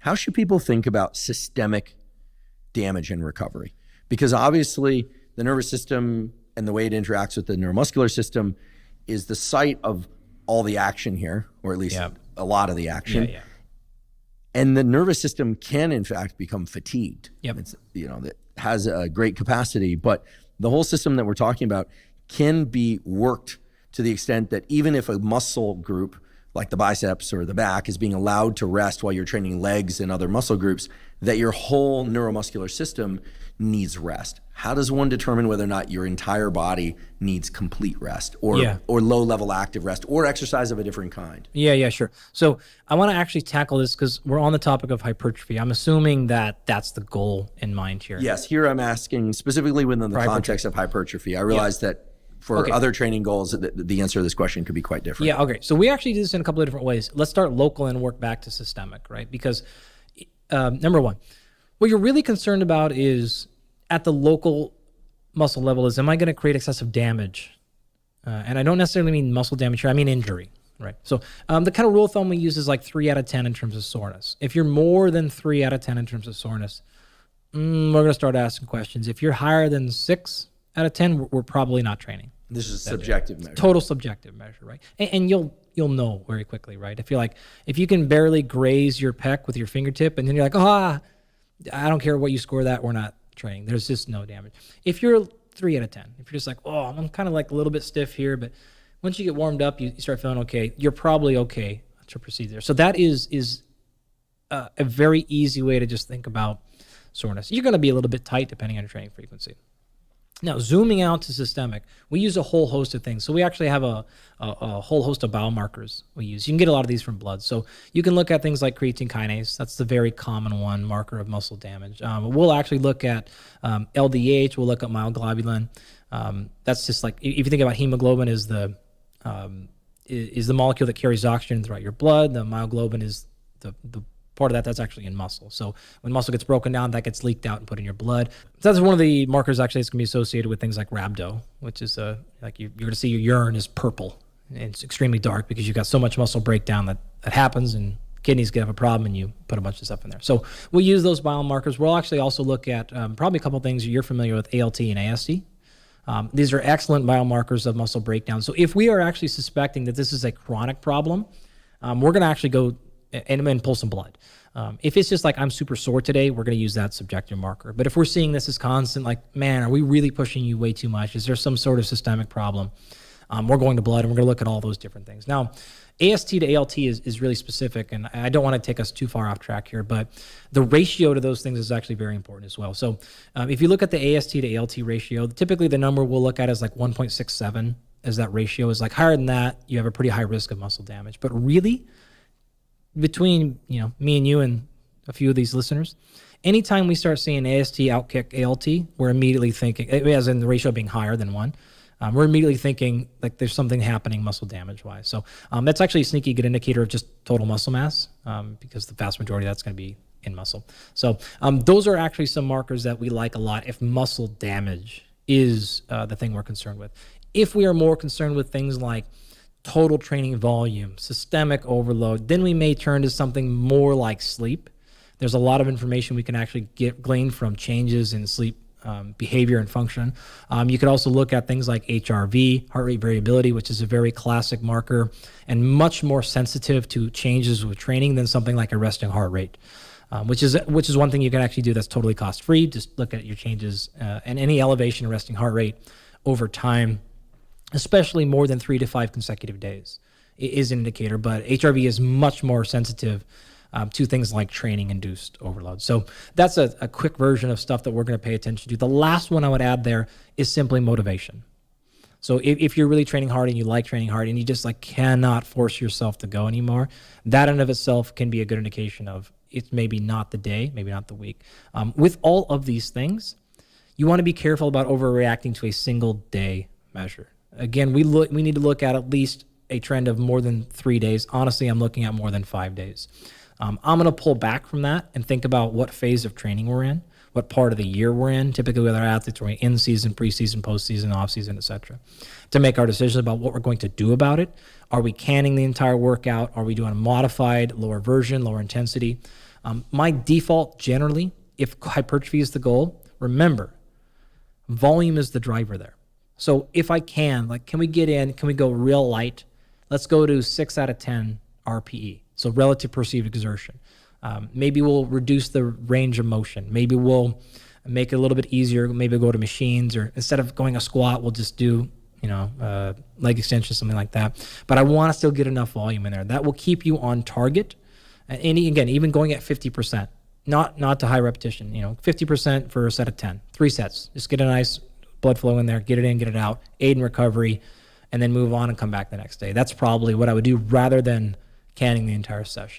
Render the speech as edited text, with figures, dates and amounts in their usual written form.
how should people think about systemic damage and recovery? Because obviously the nervous system and the way it interacts with the neuromuscular system is the site of all the action here, or at least a lot of the action. And the nervous system can in fact become fatigued. It's, that has a great capacity, but the whole system that we're talking about can be worked to the extent that even if a muscle group like the biceps or the back is being allowed to rest while you're training legs and other muscle groups, that your whole neuromuscular system needs rest. How does one determine whether or not your entire body needs complete rest or low level active rest or exercise of a different kind? Yeah, sure. So I want to actually tackle this because we're on the topic of hypertrophy. I'm assuming that that's the goal in mind here. Yes, here I'm asking specifically within the context of hypertrophy. I realize that for other training goals, the answer to this question could be quite different. Yeah, okay. So we actually do this in a couple of different ways. Let's start local and work back to systemic, right? Because number one, what you're really concerned about is at the local muscle level is, am I going to create excessive damage? And I don't necessarily mean muscle damage here, I mean injury, right? So the kind of rule of thumb we use is like 3 out of 10 in terms of soreness. If you're more than 3 out of 10 in terms of soreness, we're going to start asking questions. If you're higher than 6 out of 10, we're probably not training. This is a subjective measure. Total subjective measure, right? And you'll know very quickly, right? If you can barely graze your pec with your fingertip and then you're like, I don't care what you score that, we're not training. There's just no damage. If you're 3 out of 10, if you're just like, I'm kind of like a little bit stiff here, but once you get warmed up, you start feeling okay, you're probably okay to proceed there. So that is a very easy way to just think about soreness. You're going to be a little bit tight depending on your training frequency. Now, zooming out to systemic, we use a whole host of things. So we actually have a whole host of biomarkers we use. You can get a lot of these from blood. So you can look at things like creatine kinase. That's the very common one, marker of muscle damage. We'll actually look at LDH. We'll look at myoglobulin. That's just like, if you think about hemoglobin is the molecule that carries oxygen throughout your blood. The myoglobin is the part of that's actually in muscle. So when muscle gets broken down, that gets leaked out and put in your blood. So that's one of the markers actually that's going to be associated with things like rhabdo, which is like you're going to see your urine is purple. It's extremely dark because you've got so much muscle breakdown that happens and kidneys get have a problem and you put a bunch of stuff in there. So we'll use those biomarkers. We'll actually also look at probably a couple of things you're familiar with, ALT and AST. These are excellent biomarkers of muscle breakdown. So if we are actually suspecting that this is a chronic problem, we're going to actually go and pull some blood. If it's just like, I'm super sore today, we're going to use that subjective marker. But if we're seeing this as constant, like, man, are we really pushing you way too much? Is there some sort of systemic problem? We're going to blood and we're going to look at all those different things. Now, AST to ALT is really specific, and I don't want to take us too far off track here, but the ratio to those things is actually very important as well. So if you look at the AST to ALT ratio, typically the number we'll look at is like 1.67 as that ratio. Is like higher than that, you have a pretty high risk of muscle damage. But really, between me and you and a few of these listeners, anytime we start seeing AST outkick ALT, we're immediately thinking, as in the ratio being higher than 1, we're immediately thinking like there's something happening muscle damage wise. So that's actually a sneaky good indicator of just total muscle mass, because the vast majority of that's going to be in muscle. So those are actually some markers that we like a lot if muscle damage is the thing we're concerned with. If we are more concerned with things like total training volume, systemic overload, then we may turn to something more like sleep. There's a lot of information we can actually glean from changes in sleep behavior and function. You could also look at things like HRV, heart rate variability, which is a very classic marker and much more sensitive to changes with training than something like a resting heart rate, which is one thing you can actually do that's totally cost-free. Just look at your changes and any elevation in resting heart rate over time, especially more than 3 to 5 consecutive days, is an indicator. But HRV is much more sensitive to things like training-induced overload. So that's a quick version of stuff that we're going to pay attention to. The last one I would add there is simply motivation. So if you're really training hard and you like training hard and you just like cannot force yourself to go anymore, that in and of itself can be a good indication of it's maybe not the day, maybe not the week. With all of these things, you want to be careful about overreacting to a single day measure. Again, we need to look at least a trend of more than 3 days. Honestly, I'm looking at more than 5 days. I'm going to pull back from that and think about what phase of training we're in, what part of the year we're in, typically with our athletes, we're in season, preseason, postseason, offseason, et cetera, to make our decisions about what we're going to do about it. Are we canning the entire workout? Are we doing a modified, lower version, lower intensity? My default generally, if hypertrophy is the goal, remember, volume is the driver there. So if I can, like, can we go real light? Let's go to 6 out of 10 RPE. So relative perceived exertion. Maybe we'll reduce the range of motion. Maybe we'll make it a little bit easier. Maybe go to machines, or instead of going a squat, we'll just do, leg extension, something like that. But I want to still get enough volume in there. That will keep you on target. And again, even going at 50%, not to high repetition, 50% for a set of 10, 3 sets. Just get a nice blood flow in there, get it in, get it out, aid in recovery, and then move on and come back the next day. That's probably what I would do rather than canning the entire session.